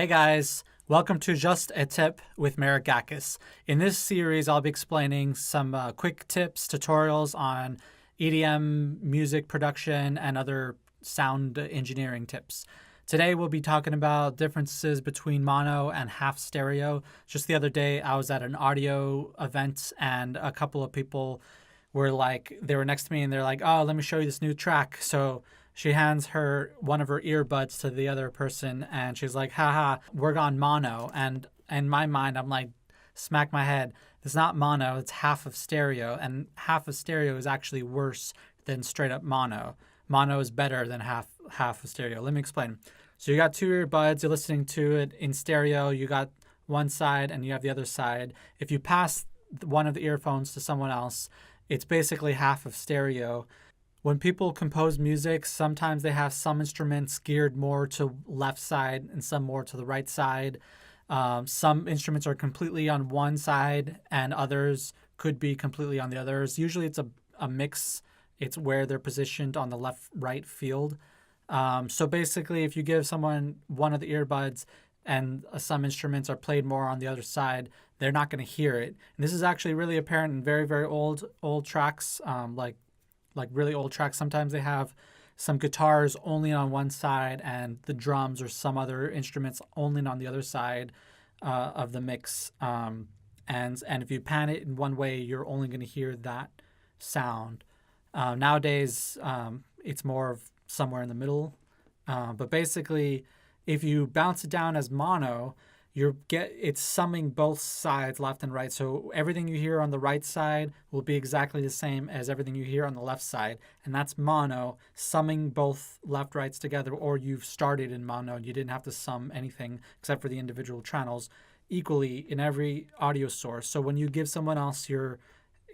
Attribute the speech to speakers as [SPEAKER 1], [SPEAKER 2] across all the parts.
[SPEAKER 1] Hey guys, welcome to Just a Tip with Maragakis. In this series, I'll be explaining some quick tips, tutorials on EDM, music production, and other sound engineering tips. Today, we'll be talking about differences between mono and half stereo. Just the other day, I was at an audio event and a couple of people they were next to me and they're like, oh, let me show you this new track. So she hands one of her earbuds to the other person and she's like, haha, we're on mono. And in my mind, I'm like, smack my head. It's not mono, it's half of stereo. And half of stereo is actually worse than straight up mono. Mono is better than half of stereo. Let me explain. So you got two earbuds, you're listening to it in stereo, you got one side and you have the other side. If you pass one of the earphones to someone else, it's basically half of stereo. When people compose music, sometimes they have some instruments geared more to left side and some more to the right side. Some instruments are completely on one side and others could be completely on the others. Usually it's a mix. It's where they're positioned on the left-right field. So basically, if you give someone one of the earbuds and some instruments are played more on the other side, they're not going to hear it. And this is actually really apparent in very, very old tracks, like really old tracks. Sometimes they have some guitars only on one side and the drums or some other instruments only on the other side of the mix. And if you pan it in one way, you're only going to hear that sound. Nowadays, it's more of somewhere in the middle. But basically, if you bounce it down as mono, it's summing both sides, left and right. So everything you hear on the right side will be exactly the same as everything you hear on the left side. And that's mono, summing both left, rights together, or you've started in mono. You didn't have to sum anything except for the individual channels equally in every audio source. So when you give someone else your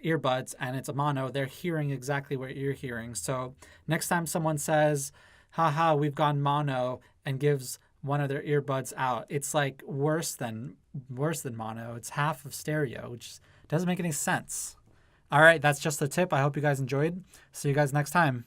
[SPEAKER 1] earbuds and it's a mono, they're hearing exactly what you're hearing. So next time someone says, haha, we've gone mono, and gives one of their earbuds out, it's like worse than mono. It's half of stereo, which doesn't make any sense. All right, that's just a tip. I hope you guys enjoyed. See you guys next time.